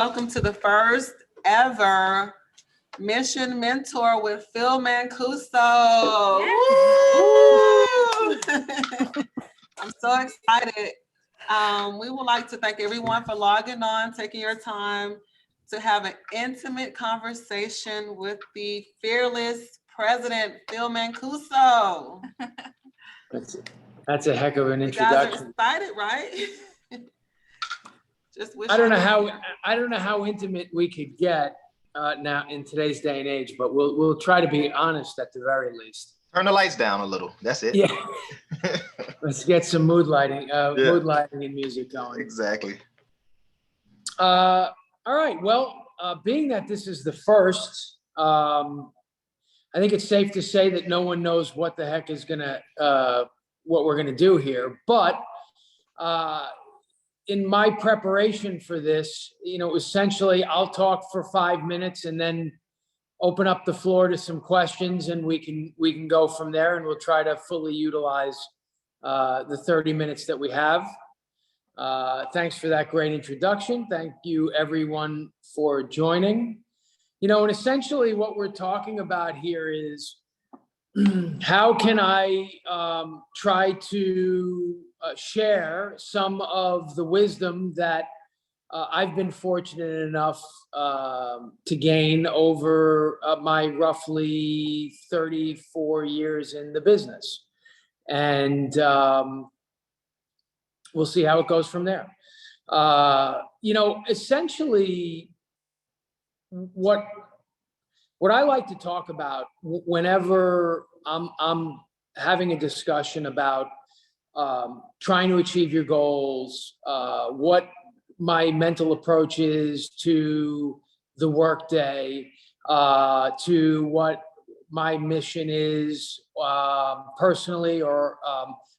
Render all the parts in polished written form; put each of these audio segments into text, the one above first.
Welcome to the first ever Mission Mentor with Phil Mancuso. I'm so excited. We would like to thank everyone for logging on, taking your time to have an intimate conversation with the fearless president, Phil Mancuso. That's a heck of an introduction. You guys are excited, right? I don't know how intimate we could get now in today's day and age, but we'll try to be honest at the very least. Turn the lights down a little. That's it. Yeah. Let's get some mood lighting and music going. Exactly. All right. Well, being that this is the first, I think it's safe to say that no one knows what the heck is what we're gonna do here. But in my preparation for this, essentially I'll talk for 5 minutes and then open up the floor to some questions, and we can go from there, and we'll try to fully utilize the 30 minutes that we have. Thanks for that great introduction. Thank you everyone for joining. And essentially what we're talking about here is how can I try to share some of the wisdom that I've been fortunate enough to gain over my roughly 34 years in the business. And we'll see how it goes from there. Essentially what I like to talk about whenever I'm having a discussion about trying to achieve your goals, what my mental approach is to the workday, to what my mission is personally, or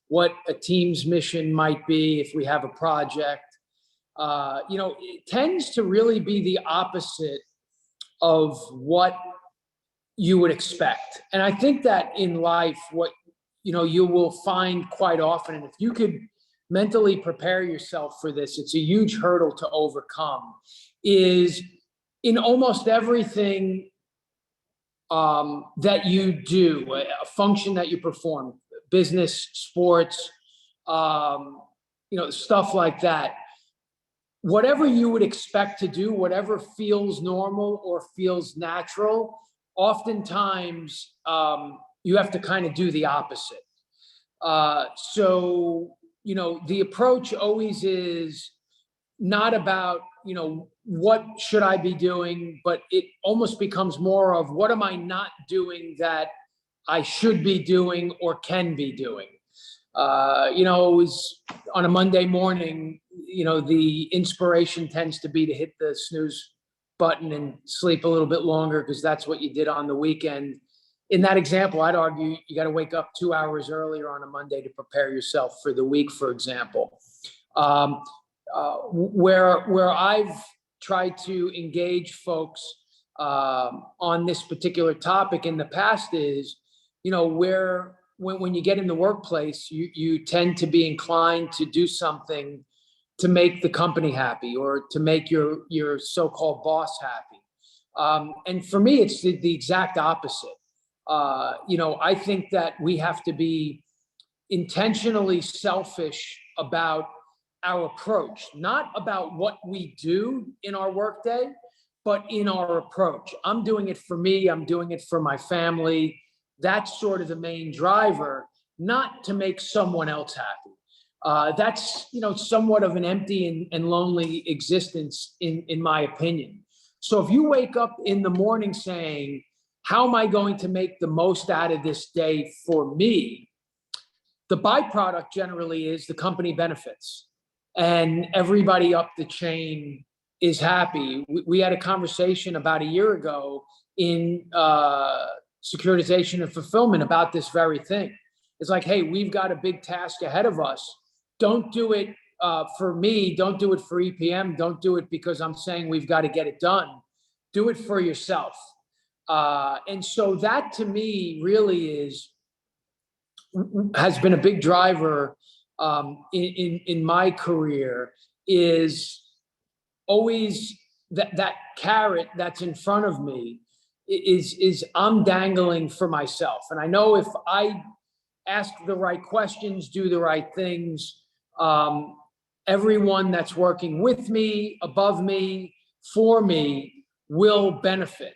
what a team's mission might be if we have a project. It tends to really be the opposite of what you would expect. And I think that in life, what you will find quite often, and if you could mentally prepare yourself for this, it's a huge hurdle to overcome, is in almost everything that you do, a function that you perform, business, sports, stuff like that, whatever you would expect to do, whatever feels normal or feels natural, oftentimes you have to kind of do the opposite. So the approach always is not about, what should I be doing, but it almost becomes more of what am I not doing that I should be doing or can be doing. It was on a Monday morning, the inspiration tends to be to hit the snooze button and sleep a little bit longer because that's what you did on the weekend. In that example, I'd argue you got to wake up 2 hours earlier on a Monday to prepare yourself for the week, for example. Where I've tried to engage folks on this particular topic in the past is, when you get in the workplace, you tend to be inclined to do something to make the company happy or to make your so-called boss happy. And for me, it's the exact opposite. I think that we have to be intentionally selfish about our approach, not about what we do in our workday, but in our approach. I'm doing it for me. I'm doing it for my family. That's sort of the main driver, not to make someone else happy. That's, somewhat of an empty and lonely existence in my opinion. So if you wake up in the morning saying, how am I going to make the most out of this day for me? The byproduct generally is the company benefits and everybody up the chain is happy. We had a conversation about a year ago in securitization and fulfillment about this very thing. It's like, hey, we've got a big task ahead of us. Don't do it for me. Don't do it for EPM. Don't do it because I'm saying we've got to get it done. Do it for yourself. And so that to me really has been a big driver in my career, is always that carrot that's in front of me is I'm dangling for myself. And I know if I ask the right questions, do the right things, everyone that's working with me, above me, for me will benefit,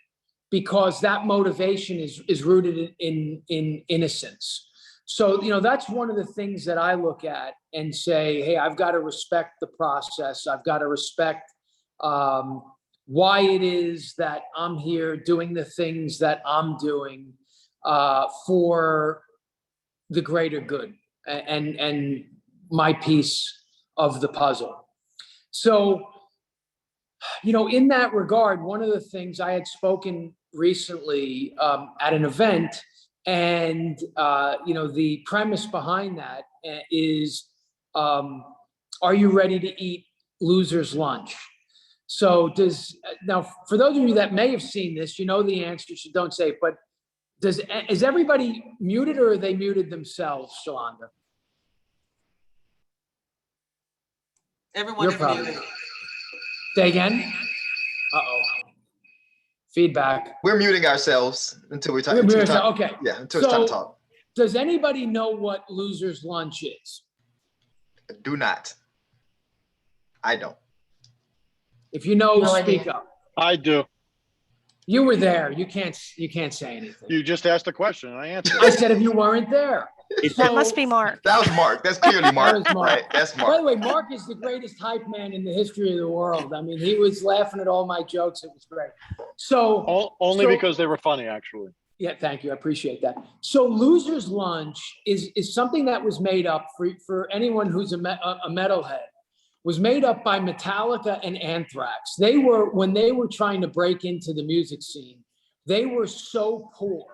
because that motivation is rooted in innocence. So, that's one of the things that I look at and say, hey, I've got to respect the process. I've got to respect why it is that I'm here doing the things that I'm doing for the greater good and my piece of the puzzle. So, in that regard, one of the things I had spoken recently at an event, and the premise behind that is, are you ready to eat loser's lunch? So now, for those of you that may have seen this, you know the answer, so don't say it, but is everybody muted, or are they muted themselves, Shalonda? Everyone is muted. Say again? Uh-oh. Feedback. We're muting ourselves until we talk. Okay. Yeah, until it's time to talk. Does anybody know what loser's lunch is? Do not. I don't. If you know, No speak idea. up. I do. You were there. You can't say anything. You just asked a question and I answered. I said if you weren't there. That must be Mark. That was Mark. That's clearly Mark. That was Mark. Right? That's Mark. By the way, Mark is the greatest hype man in the history of the world. I mean, he was laughing at all my jokes. It was great. So Only because they were funny, actually. yeah, thank you. I appreciate that. So loser's lunch is something that was made up for anyone who's a metalhead. Was made up by Metallica and Anthrax. When they were trying to break into the music scene, they were so poor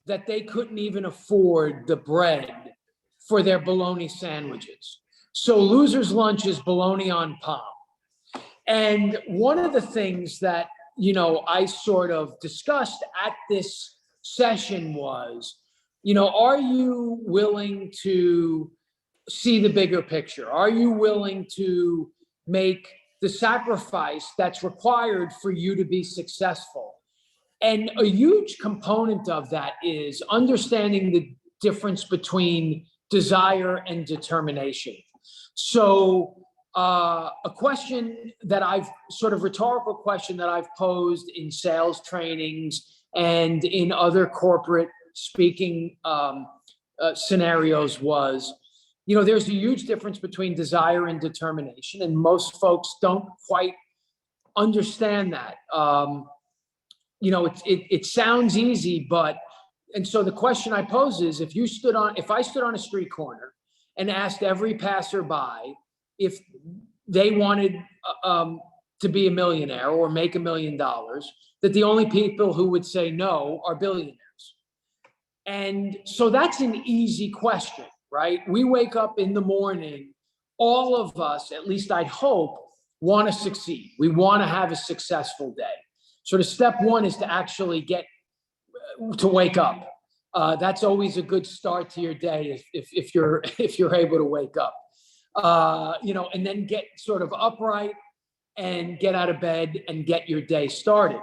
that they couldn't even afford the bread for their bologna sandwiches. So loser's lunch is bologna on palm. And one of the things that, I sort of discussed at this session was, are you willing to see the bigger picture? Are you willing to make the sacrifice that's required for you to be successful? And a huge component of that is understanding the difference between desire and determination. So a question that rhetorical question that I've posed in sales trainings and in other corporate speaking scenarios was, there's a huge difference between desire and determination, and most folks don't quite understand that. It sounds easy, and so the question I pose is, if I stood on a street corner and asked every passerby if they wanted to be a millionaire or make $1 million, that the only people who would say no are billionaires. And so that's an easy question. Right? We wake up in the morning, all of us, at least I'd hope, want to succeed. We want to have a successful day. So the step one is to actually get to wake up. That's always a good start to your day if you're able to wake up. And then get sort of upright and get out of bed and get your day started.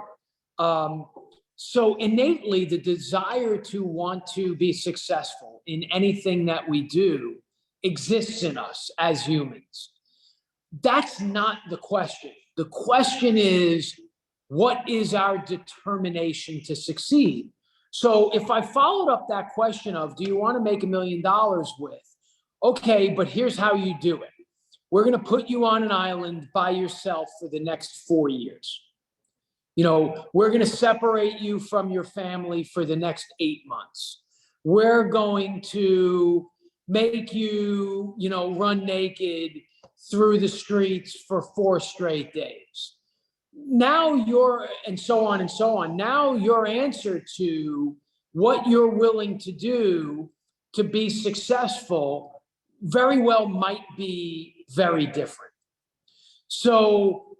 So innately, the desire to want to be successful in anything that we do exists in us as humans. That's not the question. The question is, what is our determination to succeed? So if I followed up that question of, do you want to make $1 million with? Okay, but here's how you do it. We're going to put you on an island by yourself for the next 4 years. We're going to separate you from your family for the next 8 months. We're going to make you, run naked through the streets for 4 straight days. Now and so on and so on. Now your answer to what you're willing to do to be successful very well might be very different. So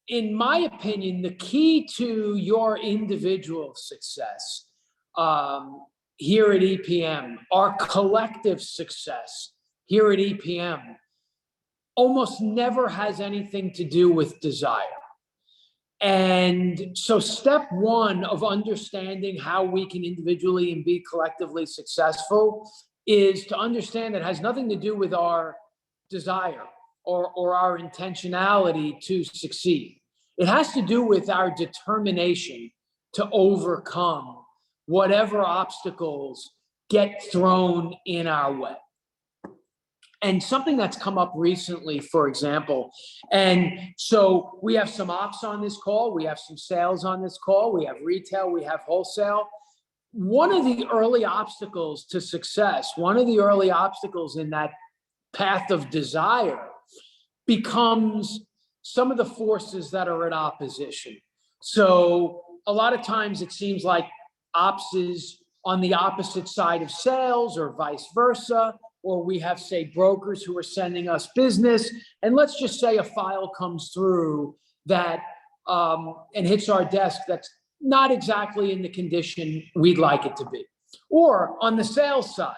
in my opinion, the key to your individual success here at EPM, our collective success here at EPM, almost never has anything to do with desire. And so step one of understanding how we can individually and be collectively successful is to understand that it has nothing to do with our desire or our intentionality to succeed. It has to do with our determination to overcome whatever obstacles get thrown in our way. And something that's come up recently, for example, and so we have some ops on this call, we have some sales on this call, we have retail, we have wholesale. One of the early obstacles to success, one of the early obstacles in that path of desire becomes some of the forces that are in opposition. So a lot of times it seems like ops is on the opposite side of sales or vice versa, or we have, say, brokers who are sending us business. And let's just say a file comes through that and hits our desk that's not exactly in the condition we'd like it to be. Or on the sales side,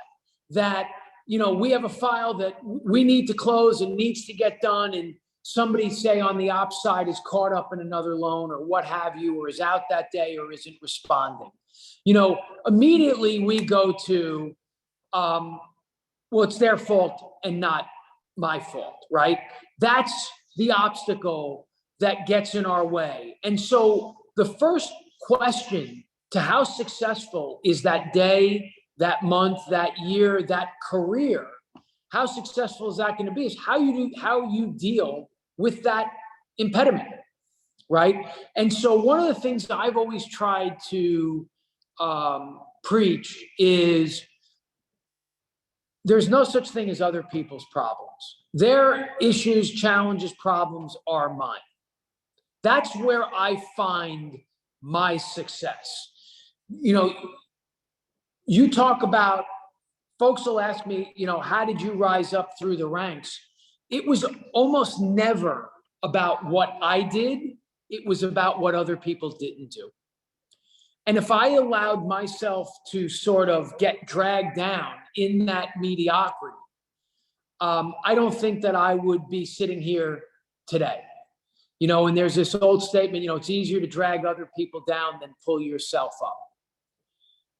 that, you know, we have a file that we need to close and needs to get done, and somebody, say, on the ops side is caught up in another loan or what have you, or is out that day or isn't responding. You know, immediately we go to, well, it's their fault and not my fault, right? That's the obstacle that gets in our way. And so the first question to how successful is that day, that month, that year, that career, how successful is that going to be, is how you deal with that impediment, right? And so one of the things that I've always tried to preach is there's no such thing as other people's problems. Their issues, challenges, problems are mine. That's where I find my success. You know, you talk about, folks will ask me, you know, how did you rise up through the ranks? It was almost never about what I did. It was about what other people didn't do. And if I allowed myself to sort of get dragged down in that mediocrity, I don't think that I would be sitting here today. You know, and there's this old statement, you know, it's easier to drag other people down than pull yourself up.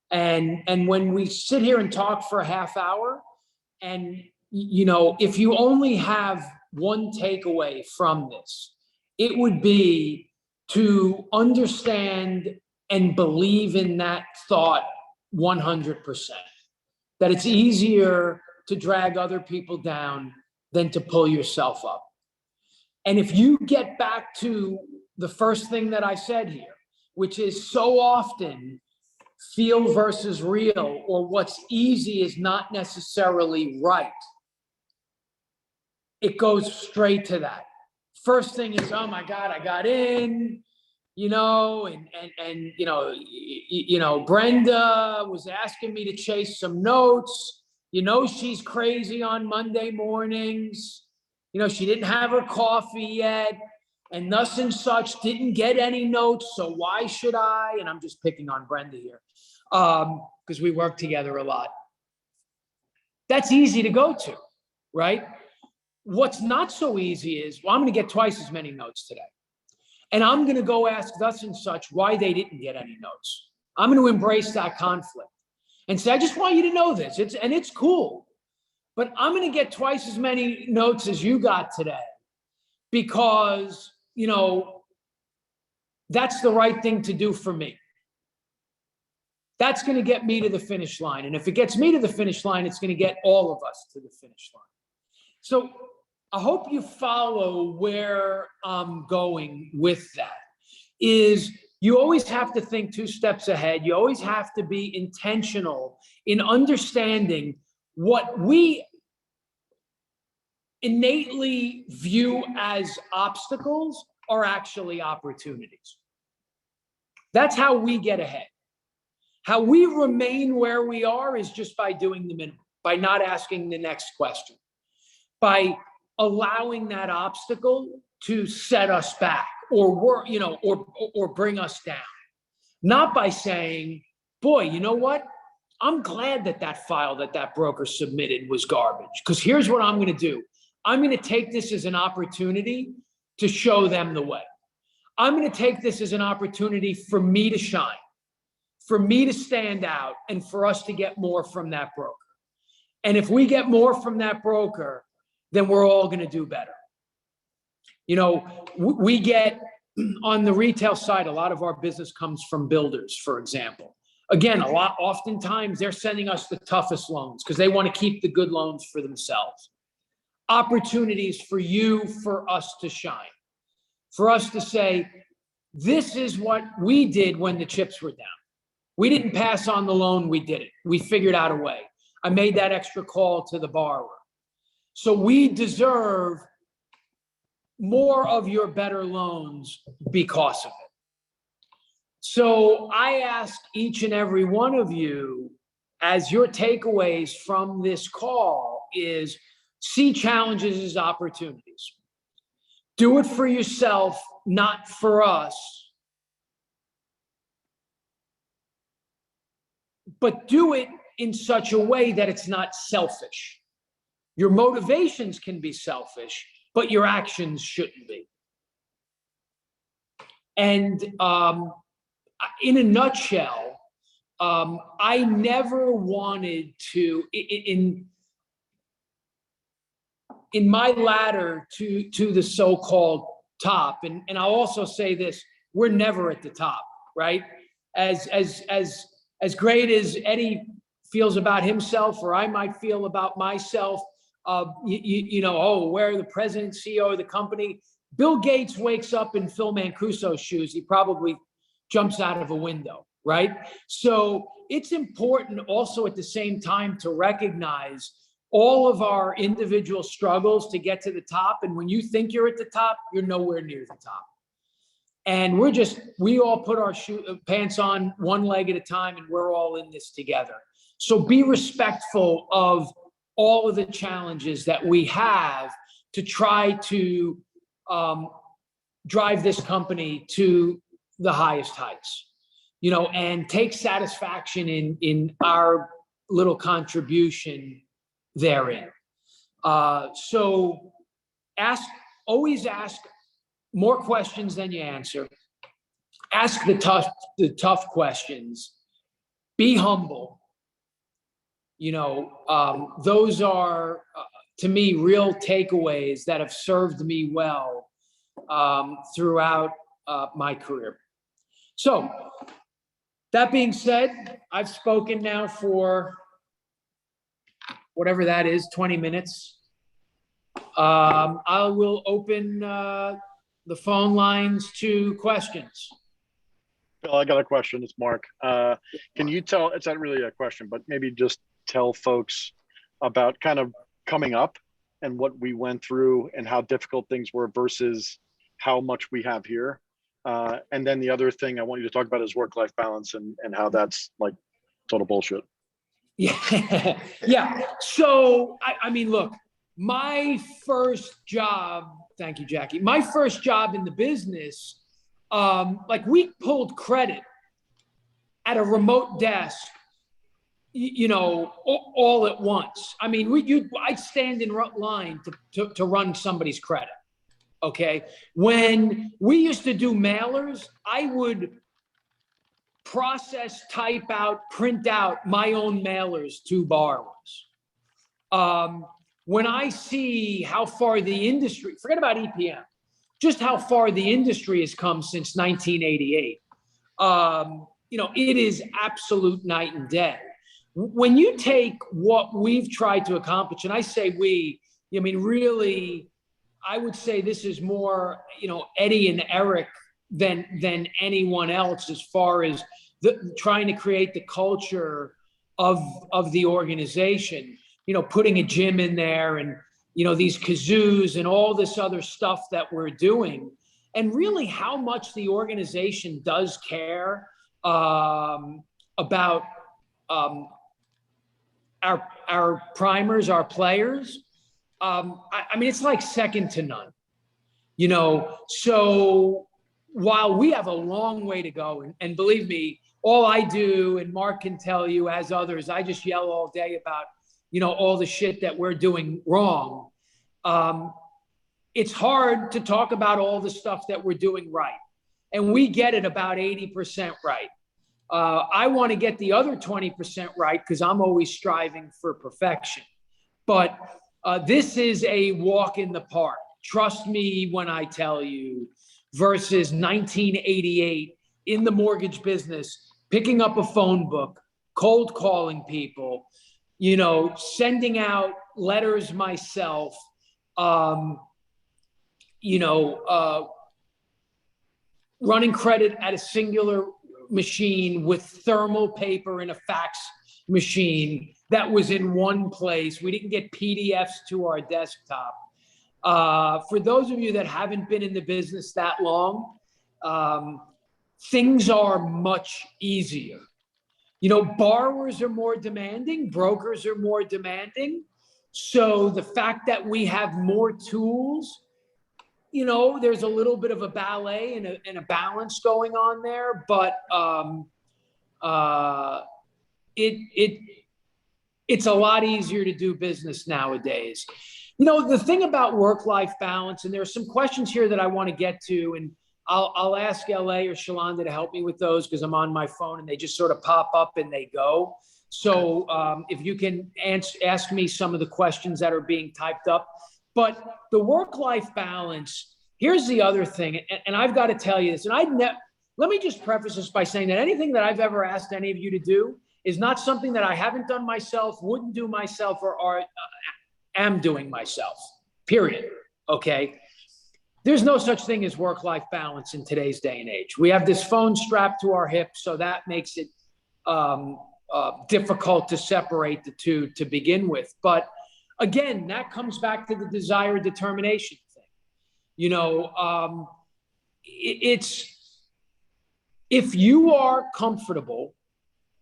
And when we sit here and talk for a half hour, and, you know, if you only have one takeaway from this, it would be to understand and believe in that thought 100%, that it's easier to drag other people down than to pull yourself up. And if you get back to the first thing that I said here, which is so often feel versus real, or what's easy is not necessarily right, it goes straight to that. First thing is, oh my God, I got in, you know, and you know, Brenda was asking me to chase some notes. You know, she's crazy on Monday mornings. You know, she didn't have her coffee yet, and thus and such, didn't get any notes, so why should I? And I'm just picking on Brenda here, because we work together a lot. That's easy to go to, right? What's not so easy is, well, I'm going to get twice as many notes today. And I'm going to go ask thus and such why they didn't get any notes. I'm going to embrace that conflict and say, I just want you to know this. It's cool, but I'm going to get twice as many notes as you got today because, you know, that's the right thing to do for me. That's going to get me to the finish line. And if it gets me to the finish line, it's going to get all of us to the finish line. So I hope you follow where I'm going with that. Is you always have to think 2 steps ahead. You always have to be intentional in understanding what we innately view as obstacles are actually opportunities. That's how we get ahead. How we remain where we are is just by doing the minimum, by not asking the next question, by allowing that obstacle to set us back or bring us down. Not by saying, boy, you know what? I'm glad that file that broker submitted was garbage, because here's what I'm going to do. I'm going to take this as an opportunity to show them the way. I'm going to take this as an opportunity for me to shine, for me to stand out, and for us to get more from that broker. And if we get more from that broker, then we're all going to do better. You know, we get on the retail side, a lot of our business comes from builders, for example. Again, oftentimes they're sending us the toughest loans because they want to keep the good loans for themselves. Opportunities for you, for us to shine, for us to say, this is what we did when the chips were down. We didn't pass on the loan, we did it. We figured out a way. I made that extra call to the borrower. So we deserve more of your better loans because of it. So I ask each and every one of you, as your takeaways from this call is, see challenges as opportunities. Do it for yourself, not for us. But do it in such a way that it's not selfish. Your motivations can be selfish, but your actions shouldn't be. And in a nutshell, I never wanted to, in my ladder to the so-called top, and I'll also say this, we're never at the top, right? As great as Eddie feels about himself, or I might feel about myself, you know, oh, we're the president, CEO of the company. Bill Gates wakes up in Phil Mancuso's shoes, he probably jumps out of a window, right? So it's important also at the same time to recognize all of our individual struggles to get to the top. And when you think you're at the top, you're nowhere near the top. And we all put our pants on one leg at a time, and we're all in this together. So be respectful of all of the challenges that we have to try to drive this company to the highest heights, you know, and take satisfaction in our little contribution therein. So always ask more questions than you answer. Ask the tough questions. Be humble. You know, those are, to me, real takeaways that have served me well throughout my career. So, that being said, I've spoken now for whatever that is, 20 minutes. I will open the phone lines to questions. Bill, I got a question. It's Mark. Can you tell, it's not really a question, but maybe just tell folks about kind of coming up and what we went through and how difficult things were versus how much we have here. And then the other thing I want you to talk about is work-life balance and how that's like total bullshit. Yeah. Yeah. So, I mean, look, my first job, thank you, Jackie. My first job in the business, like we pulled credit at a remote desk, you know, all at once. I mean, I'd stand in line to run somebody's credit. Okay. When we used to do mailers, I would process, type out, print out my own mailers to borrowers. When I see how far the industry, forget about EPM, just how far the industry has come since 1988, you know, it is absolute night and day. When you take what we've tried to accomplish, and I say we, I mean, really, I would say this is more, you know, Eddie and Eric than anyone else as far as trying to create the culture of the organization, you know, putting a gym in there and, you know, these kazoos and all this other stuff that we're doing, and really how much the organization does care about our primers, our players. I mean, it's like second to none, you know. So while we have a long way to go, and believe me, all I do, and Mark can tell you as others, I just yell all day about, you know, all the shit that we're doing wrong. It's hard to talk about all the stuff that we're doing right. and we get it about 80% right. I want to get the other 20% right because I'm always striving for perfection. But this is a walk in the park. Trust me when I tell you, versus 1988 in the mortgage business, picking up a phone book, cold calling people, you know, sending out letters myself, you know, running credit at a singular machine with thermal paper and a fax machine that was in one place. We didn't get PDFs to our desktop. For those of you that haven't been in the business that long, things are much easier. You know, borrowers are more demanding, brokers are more demanding. So the fact that we have more tools, you know, there's a little bit of a ballet and a balance going on there, but it's a lot easier to do business nowadays. You know, the thing about work-life balance, and there are some questions here that I want to get to, and I'll ask LA or Shalonda to help me with those because I'm on my phone and they just sort of pop up and they go. So if you can ask me some of the questions that are being typed up. But the work-life balance, here's the other thing, and I've got to tell you this, and let me just preface this by saying that anything that I've ever asked any of you to do is not something that I haven't done myself, wouldn't do myself, or am doing myself, period, okay? There's no such thing as work-life balance in today's day and age. We have this phone strapped to our hip, so that makes it difficult to separate the two to begin with. But again, that comes back to the desire determination thing. You know, it's, if you are comfortable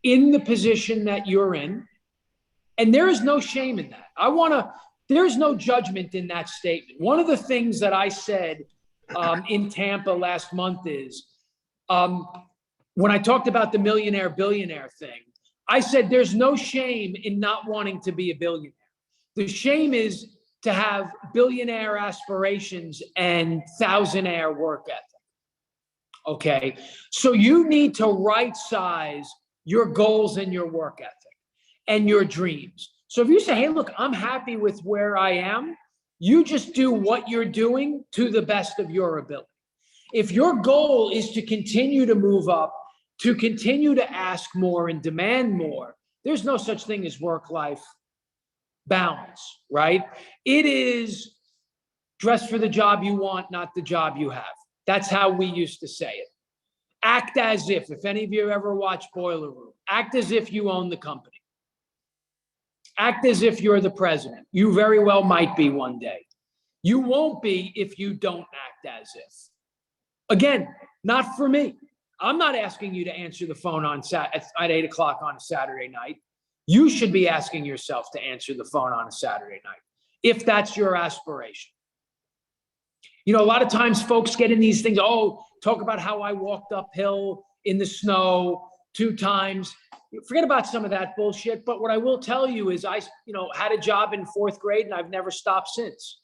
in the position that you're in, and there is no shame in that. There's no judgment in that statement. One of the things that I said in Tampa last month is, when I talked about the millionaire billionaire thing, I said there's no shame in not wanting to be a billionaire. The shame is to have billionaire aspirations and thousandaire work ethic. Okay, so you need to right size your goals and your work ethic and your dreams. So if you say, hey, look, I'm happy with where I am, you just do what you're doing to the best of your ability. If your goal is to continue to move up, to continue to ask more and demand more, there's no such thing as work-life balance, right? It is dress for the job you want, not the job you have. That's how we used to say it. Act as if any of you ever watched Boiler Room, act as if you own the company. Act as if you're the president. You very well might be one day. You won't be if you don't act as if. Again, not for me. I'm not asking you to answer the phone at 8 o'clock on a Saturday night. You should be asking yourself to answer the phone on a Saturday night, if that's your aspiration. You know, a lot of times folks get in these things, talk about how I walked uphill in the snow 2 times. Forget about some of that bullshit. But what I will tell you is I had a job in 4th grade and I've never stopped since.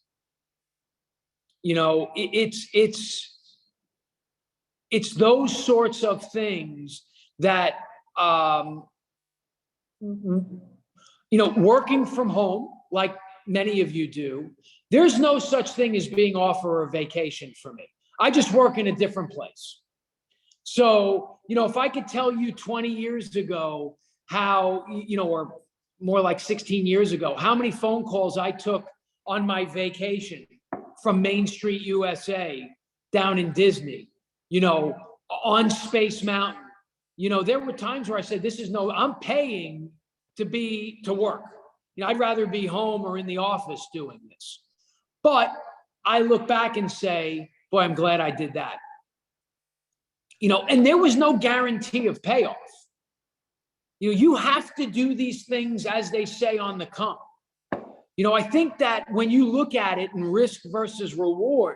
You know, it's those sorts of things that, working from home, like many of you do, there's no such thing as being off for a vacation for me. I just work in a different place. So, if I could tell you 20 years ago how, or more like 16 years ago, how many phone calls I took on my vacation from Main Street, USA, down in Disney, on Space Mountain, there were times where I said, I'm paying to work. I'd rather be home or in the office doing this. But I look back and say, boy, I'm glad I did that. And there was no guarantee of payoff. You have to do these things, as they say, on the come. I think that when you look at it in risk versus reward,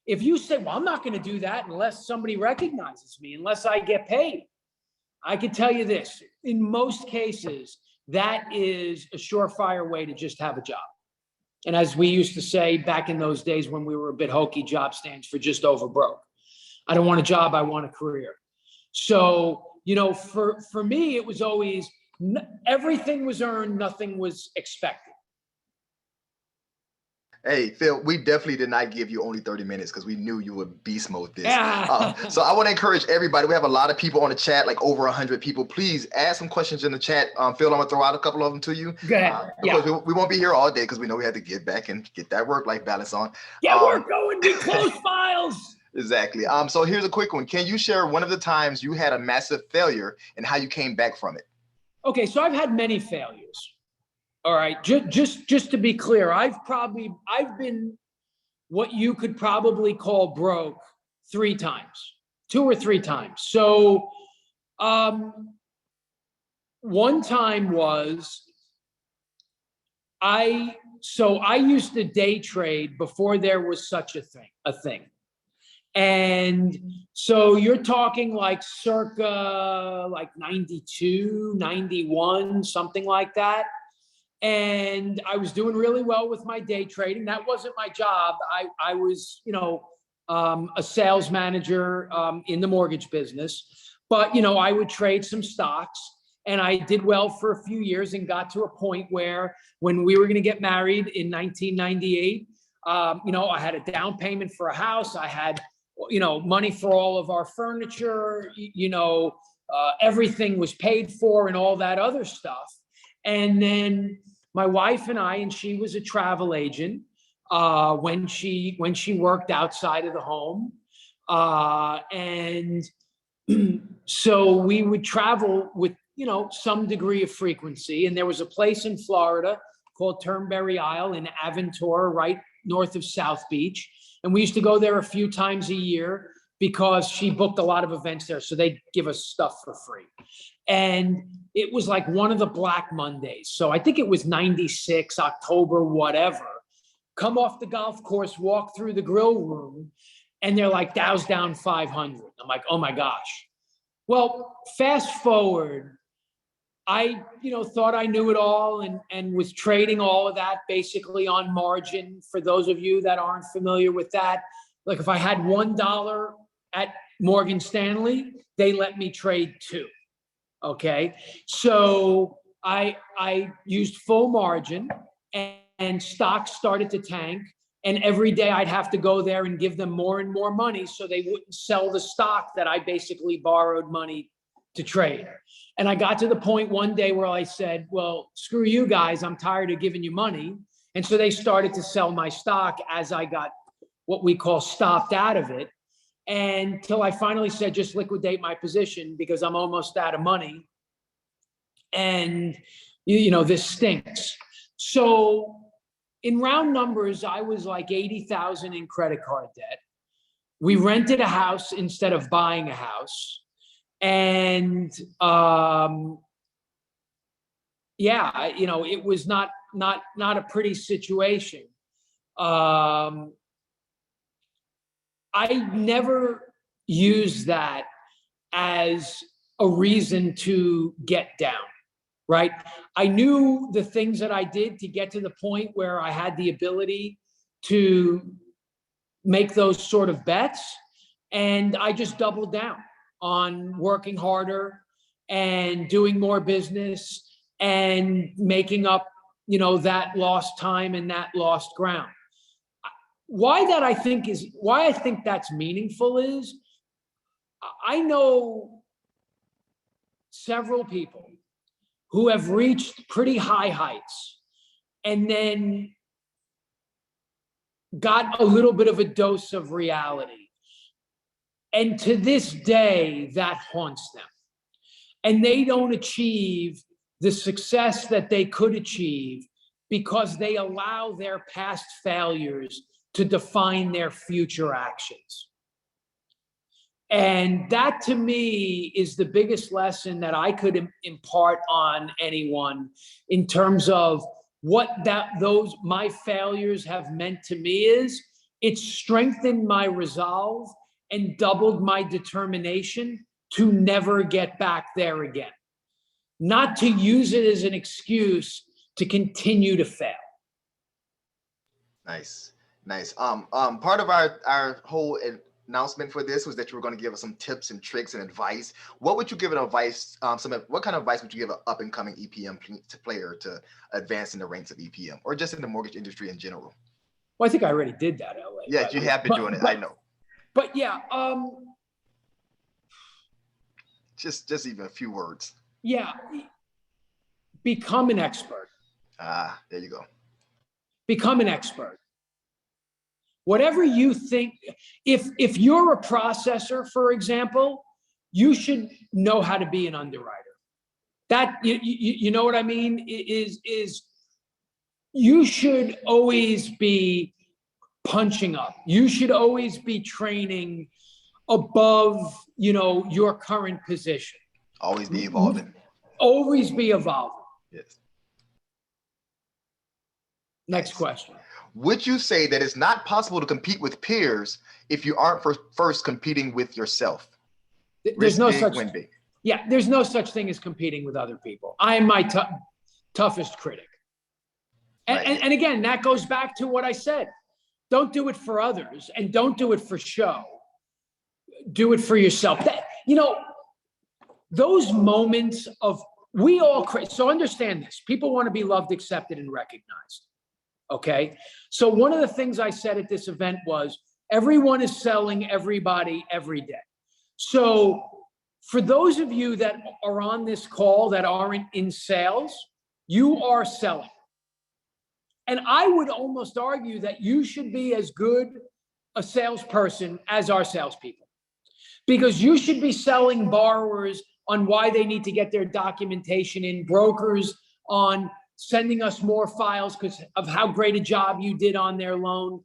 if you say, well, I'm not going to do that unless somebody recognizes me, unless I get paid, I can tell you this, in most cases, that is a surefire way to just have a job. And as we used to say back in those days when we were a bit hokey, job stands for just over broke. I don't want a job, I want a career. So, you know, for me, it was always, everything was earned, nothing was expected. Hey, Phil, we definitely did not give you only 30 minutes because we knew you would beast mode this. Yeah. So I want to encourage everybody. We have a lot of people on the chat, like over 100 people. Please add some questions in the chat. Phil, I'm going to throw out a couple of them to you. Go ahead. Of course, we won't be here all day because we know we have to get back and get that work-life balance on. Get work going, we close files. Exactly. So here's a quick one. Can you share one of the times you had a massive failure and how you came back from it? Okay, so I've had many failures. All right, just to be clear, I've been what you could probably call broke 3 times, 2 or 3 times. So one time was I used to day trade before there was such a thing. And so you're talking like circa like 92, 91, something like that. And I was doing really well with my day trading. That wasn't my job. I was, you know, a sales manager in the mortgage business. But, you know, I would trade some stocks, and I did well for a few years and got to a point where when we were going to get married in 1998, you know, I had a down payment for a house. I had, you know, money for all of our furniture, you know, everything was paid for and all that other stuff. And then my wife and I, and she was a travel agent when she worked outside of the home. And so we would travel with, you know, some degree of frequency. And there was a place in Florida called Turnberry Isle in Aventura, right north of South Beach. And we used to go there a few times a year because she booked a lot of events there. So they'd give us stuff for free. And it was like one of the Black Mondays. So I think it was 96, October, whatever. Come off the golf course, walk through the grill room, and they're like, Dow's down 500. I'm like, oh my gosh. Well, fast forward, I, you know, thought I knew it all and was trading all of that basically on margin. For those of you that aren't familiar with that, like if I had $1 at Morgan Stanley, they let me trade 2. Okay, so I used full margin, and stocks started to tank, and every day I'd have to go there and give them more and more money so they wouldn't sell the stock that I basically borrowed money to trade. And I got to the point one day where I said, well, screw you guys, I'm tired of giving you money. And so they started to sell my stock as I got what we call stopped out of it. And till I finally said, just liquidate my position because I'm almost out of money. And, you know, this stinks. So in round numbers, I was like 80,000 in credit card debt. We rented a house instead of buying a house. And, yeah, you know, it was not a pretty situation. I never used that as a reason to get down, right? I knew the things that I did to get to the point where I had the ability to make those sort of bets. And I just doubled down on working harder and doing more business and making up, you know, that lost time and that lost ground. Why I think that's meaningful is I know several people who have reached pretty high heights and then got a little bit of a dose of reality. And to this day, that haunts them. And they don't achieve the success that they could achieve because they allow their past failures to define their future actions. And that to me is the biggest lesson that I could impart on anyone in terms of what my failures have meant to me is it's strengthened my resolve and doubled my determination to never get back there again. Not to use it as an excuse to continue to fail. Nice. Part of our whole announcement for this was that you were going to give us some tips and tricks and advice. What would you give an advice? What kind of advice would you give an up and coming EPM player to advance in the ranks of EPM, or just in the mortgage industry in general? Well, I think I already did that, LA. Yeah, you have been doing it. I know. But yeah, just even a few words. yeah, become an expert. There you go. Become an expert. Whatever you think, if you're a processor, for example, you should know how to be an underwriter. That, you know what I mean? Is you should always be punching up. You should always be training above, your current position. Always be evolving. Always be evolving. Yes. Next question. Would you say that it's not possible to compete with peers if you aren't first competing with yourself? There's no such thing as competing with other people. I am my toughest critic. And again, that goes back to what I said. Don't do it for others and don't do it for show. Do it for yourself. Those moments of so understand this. People want to be loved, accepted, and recognized. Okay. So one of the things I said at this event was everyone is selling everybody every day. So for those of you that are on this call that aren't in sales, you are selling. And I would almost argue that you should be as good a salesperson as our salespeople, because you should be selling borrowers on why they need to get their documentation in, brokers on sending us more files because of how great a job you did on their loan,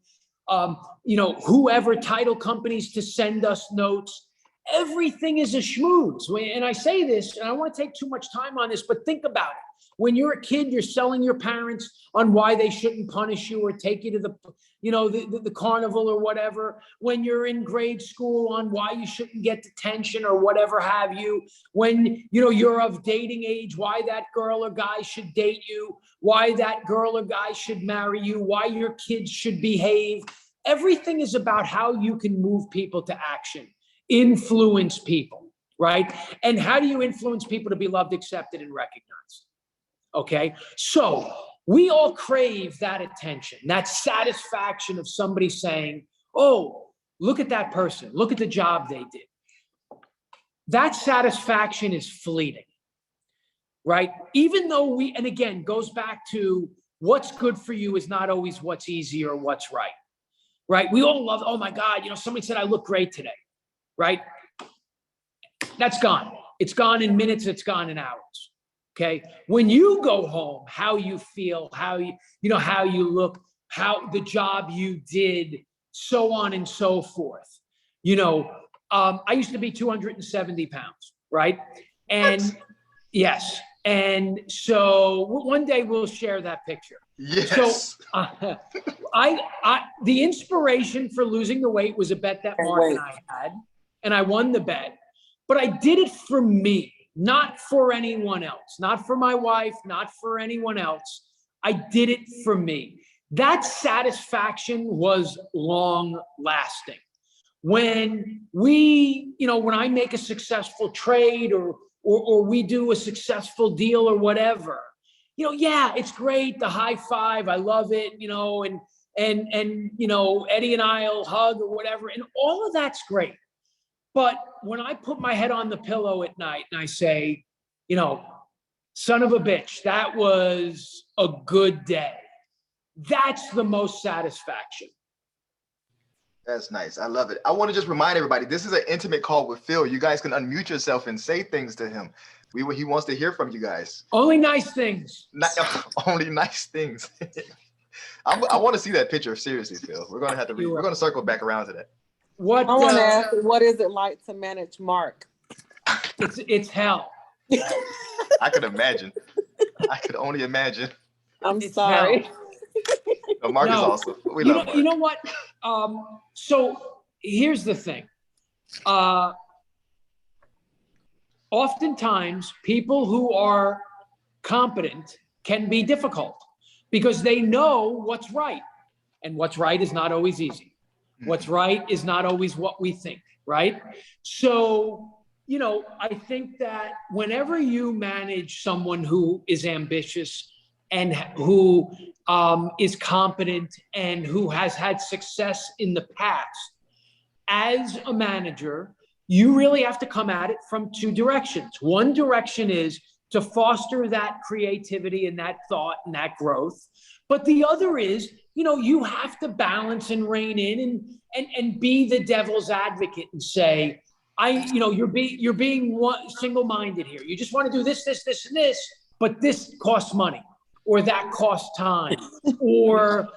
whoever, title companies to send us notes. Everything is a schmooze. And I say this, and I don't want to take too much time on this, but think about it. When you're a kid, you're selling your parents on why they shouldn't punish you or take you to the carnival or whatever. When you're in grade school, on why you shouldn't get detention or whatever have you. When you're of dating age, why that girl or guy should date you, why that girl or guy should marry you, why your kids should behave. Everything is about how you can move people to action, influence people, right? And how do you influence people to be loved, accepted, and recognized? Okay, so we all crave that attention, that satisfaction of somebody saying, oh, look at that person, look at the job they did. That satisfaction is fleeting, right? Even though and again, goes back to what's good for you is not always what's easy or what's right? We all love, oh my God, somebody said I look great today, right? That's gone. It's gone in minutes, it's gone in hours. Okay. When you go home, how you feel, how you look, how the job you did, so on and so forth. I used to be 270 pounds, right? And what? Yes. And so one day we'll share that picture. Yes. So the inspiration for losing the weight was a bet that Mark and I had, and I won the bet, but I did it for me. Not for anyone else, not for my wife, not for anyone else. I did it for me. That satisfaction was long lasting. When when I make a successful trade or we do a successful deal or whatever, yeah, it's great. The high five, I love it, and Eddie and I'll hug or whatever. And all of that's great. But when I put my head on the pillow at night and I say, son of a bitch, that was a good day. That's the most satisfaction. That's nice. I love it. I want to just remind everybody, this is an intimate call with Phil. You guys can unmute yourself and say things to him. He wants to hear from you guys. Only nice things. Only nice things. I want to see that picture. Seriously, Phil. We're going to circle back around to that. I want to ask, what is it like to manage Mark? It's hell. I could imagine. I could only imagine. I'm sorry. No, Mark is awesome. We love Mark. You know what? So here's the thing. Oftentimes, people who are competent can be difficult because they know what's right, and what's right is not always easy. What's right is not always what we think, right? So, you know, I think that whenever you manage someone who is ambitious and who is competent and who has had success in the past, as a manager, you really have to come at it from two directions. One direction is to foster that creativity and that thought and that growth. But the other is, you know, you have to balance and rein in and be the devil's advocate and say, you're being single-minded here. You just want to do this, this, this, and this, but this costs money, or that costs time, or,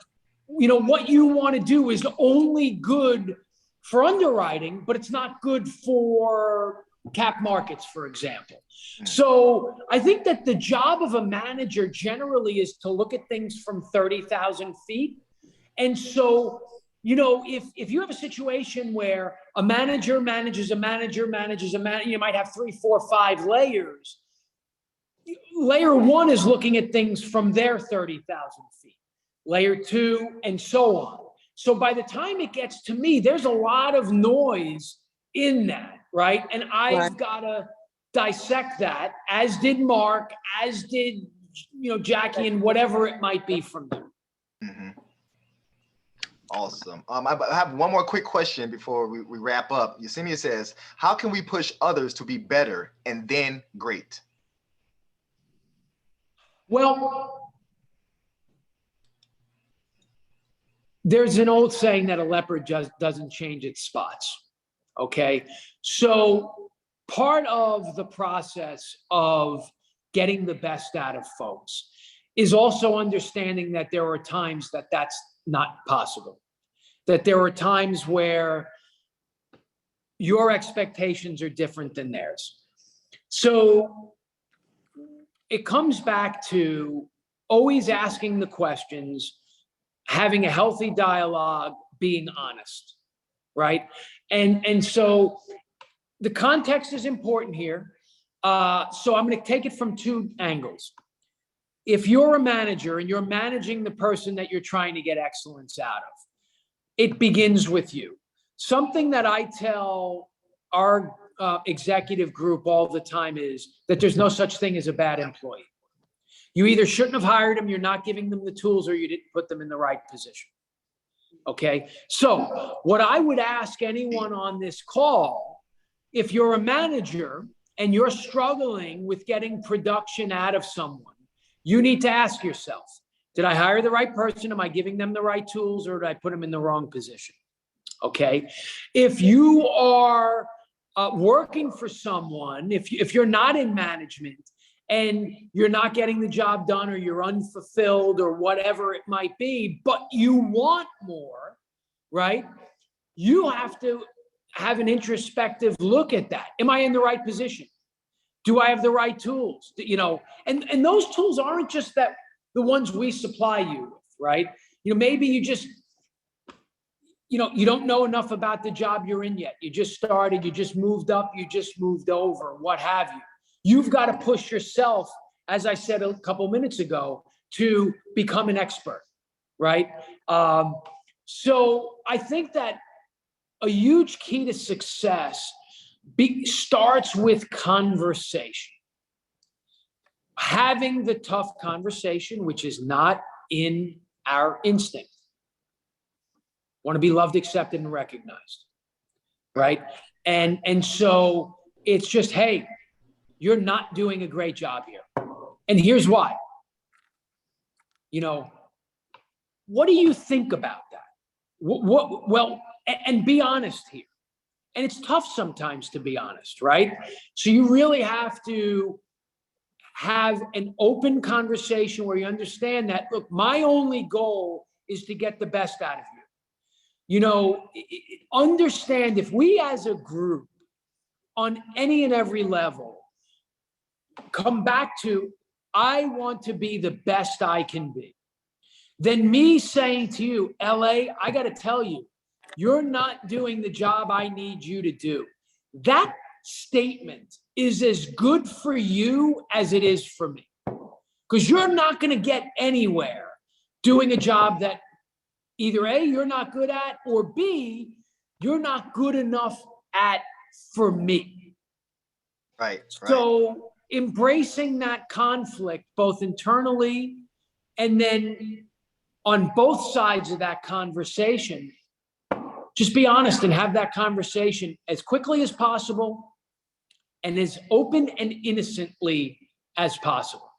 you know, what you want to do is only good for underwriting, but it's not good for cap markets, for example. So I think that the job of a manager generally is to look at things from 30,000 feet. And so, you know, if you have a situation where a manager manages a manager, you might have 3, 4, 5 layers. Layer 1 is looking at things from their 30,000 feet. Layer 2, and so on. So by the time it gets to me, there's a lot of noise in that, right? And I've got to dissect that, as did Mark, as did, you know, Jackie, and whatever it might be from them. Mm-hmm. Awesome. I have one more quick question before we wrap up. Yesenia says, how can we push others to be better and then great? Well, there's an old saying that a leopard just doesn't change its spots, okay? So part of the process of getting the best out of folks is also understanding that there are times that that's not possible, that there are times where your expectations are different than theirs. So it comes back to always asking the questions, having a healthy dialogue, being honest, right? And so the context is important here. So I'm going to take it from two angles. If you're a manager and you're managing the person that you're trying to get excellence out of, it begins with you. Something that I tell our executive group all the time is that there's no such thing as a bad employee. You either shouldn't have hired them, you're not giving them the tools, or you didn't put them in the right position. Okay, so what I would ask anyone on this call, if you're a manager and you're struggling with getting production out of someone, you need to ask yourself, did I hire the right person? Am I giving them the right tools, or did I put them in the wrong position? Okay, if you are working for someone, if you're not in management, and you're not getting the job done, or you're unfulfilled, or whatever it might be, but you want more, right? You have to have an introspective look at that. Am I in the right position? Do I have the right tools? You know, and those tools aren't just that the ones we supply you with, right? You know, maybe you just, you know, you don't know enough about the job you're in yet. You just started, you just moved up, you just moved over, what have you. You've got to push yourself, as I said a couple minutes ago, to become an expert, right? So I think that a huge key to success starts with conversation. Having the tough conversation, which is not in our instinct. Want to be loved, accepted, and recognized, right? And so it's just, hey, you're not doing a great job here. And here's why. You know, what do you think about that? Well, and be honest here. And it's tough sometimes to be honest, right? So you really have to have an open conversation where you understand that, look, my only goal is to get the best out of you. You know, understand, if we as a group on any and every level come back to, I want to be the best I can be, then me saying to you, LA, I got to tell you, you're not doing the job I need you to do. That statement is as good for you as it is for me, because you're not going to get anywhere doing a job that either A, you're not good at, or B, you're not good enough at for me. Right. So embracing that conflict, both internally and then on both sides of that conversation, just be honest and have that conversation as quickly as possible and as open and innocently as possible.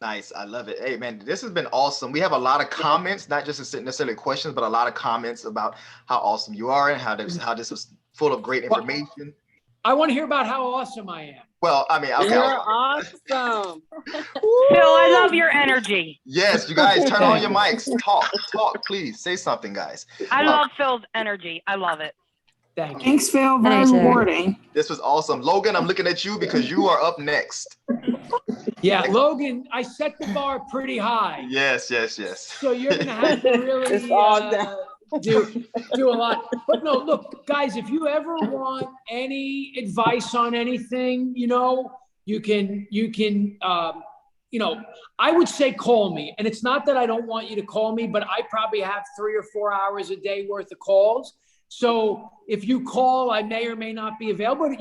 Nice. I love it. Hey, man, this has been awesome. We have a lot of comments, not just necessarily questions, but a lot of comments about how awesome you are and how this was full of great information. I want to hear about how awesome I am. Well, I mean, okay. You're awesome. Phil, I love your energy. Yes, you guys, turn on your mics. Talk, please. Say something, guys. I love Phil's energy. I love it. Thank you. Thanks, Phil. Very rewarding. This was awesome. Logan, I'm looking at you because you are up next. Yeah, Logan, I set the bar pretty high. Yes. So you're going to have to really do a lot. But no, look, guys, if you ever want any advice on anything, you can, I would say call me. And it's not that I don't want you to call me, but I probably have 3 or 4 hours a day worth of calls. So if you call, I may or may not be available.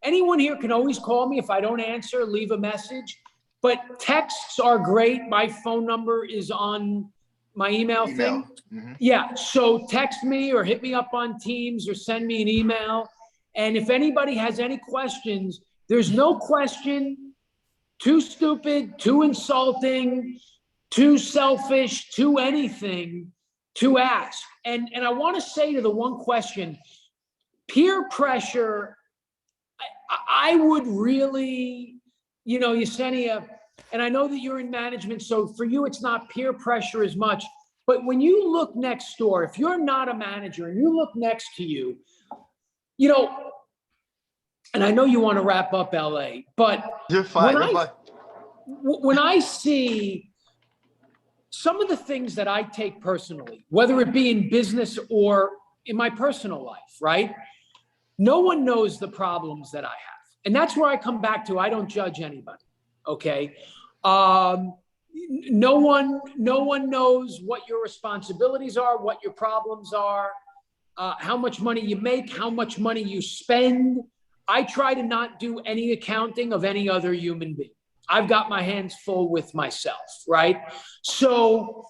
Anyone here can always call me. If I don't answer, leave a message. But texts are great. My phone number is on my email thing. Mm-hmm. Yeah, so text me or hit me up on Teams or send me an email. And if anybody has any questions, there's no question too stupid, too insulting, too selfish, too anything to ask. And I want to say to the one question, peer pressure, I would really, Yesenia, and I know that you're in management, so for you, it's not peer pressure as much. But when you look next door, if you're not a manager and you look next to you, and I know you want to wrap up LA, but you're fine. When I see some of the things that I take personally, whether it be in business or in my personal life, right? No one knows the problems that I have. And that's where I come back to, I don't judge anybody, okay? No one knows what your responsibilities are, what your problems are, how much money you make, how much money you spend. I try to not do any accounting of any other human being. I've got my hands full with myself, right? So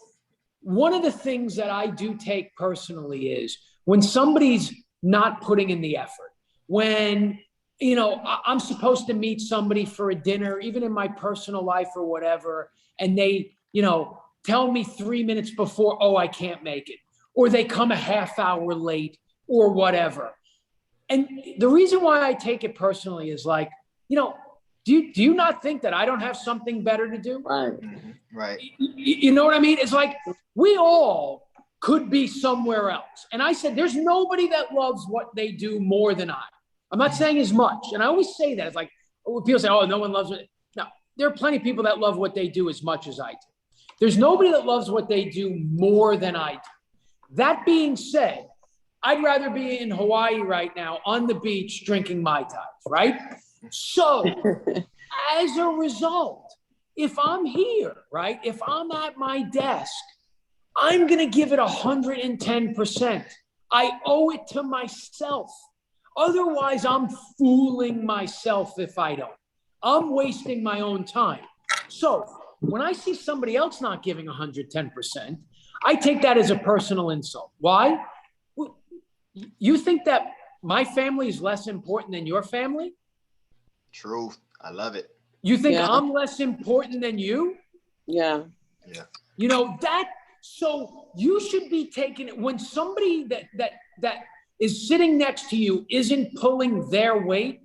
one of the things that I do take personally is when somebody's not putting in the effort, when, I'm supposed to meet somebody for a dinner, even in my personal life or whatever, and they, tell me 3 minutes before, oh, I can't make it, or they come a half hour late or whatever. And the reason why I take it personally is like, do you not think that I don't have something better to do? Right. Mm-hmm. Right. You know what I mean? It's like we all could be somewhere else. And I said, there's nobody that loves what they do more than I. I'm not saying as much. And I always say that. It's like, people say, oh, no one loves it. No, there are plenty of people that love what they do as much as I do. There's nobody that loves what they do more than I do. That being said, I'd rather be in Hawaii right now on the beach drinking Mai Tais, right? So as a result, if I'm here, right, if I'm at my desk, I'm going to give it 110%. I owe it to myself. Otherwise, I'm fooling myself if I don't. I'm wasting my own time. So when I see somebody else not giving 110%, I take that as a personal insult. Why? Well, you think that my family is less important than your family? True. I love it. You think I'm less important than you? Yeah. So you should be taking it when somebody that is sitting next to you isn't pulling their weight.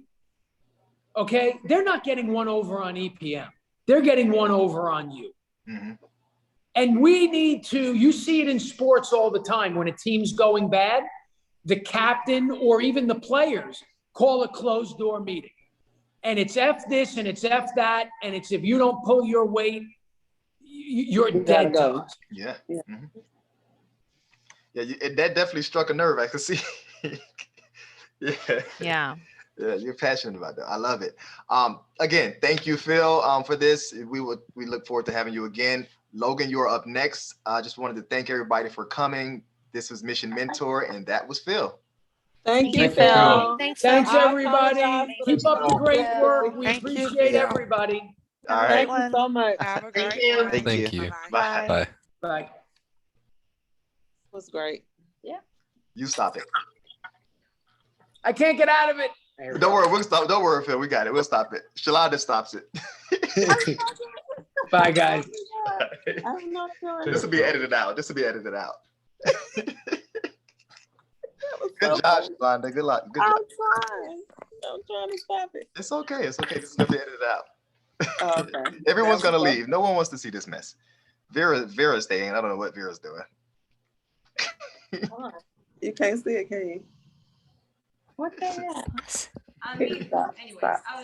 Okay. They're not getting one over on EPM. They're getting one over on you. Mm-hmm. And we need to, you see it in sports all the time. When a team's going bad, the captain or even the players call a closed door meeting. And it's F this and it's F that. And it's if you don't pull your weight, you're dead to us. Yeah. Mm-hmm. That definitely struck a nerve. I could see. Yeah, you're passionate about that. I love it. Again, thank you, Phil, for this. We look forward to having you again. Logan, you are up next. I just wanted to thank everybody for coming. This was Mission Mentor, and that was Phil. Thank you, Thank you. Phil. Thanks, Thanks, I everybody. apologize for Keep the up the great trouble. work. We Thank you. appreciate Yeah. everybody. All Have a right. great Thank you so much. Have a Thank great you. one. Thank you. Bye. Bye. It Bye. was great. You stop it. I can't get out of it. Don't worry, we'll stop. Don't worry, Phil. We got it. We'll stop it. Shalonda stops it. Bye, guys. I'm not doing This will it. be edited out. This will be edited out. That was Good so job, funny. Shalonda. Good luck. Good I'm job. trying. I'm trying to stop it. It's okay. It's okay. This is gonna be edited out. Oh, okay. Everyone's That gonna was so- leave. No one wants to see this mess. Vera's staying. I don't know what Vera's doing. You can't see it, can you? What the heck? Stop,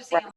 stop.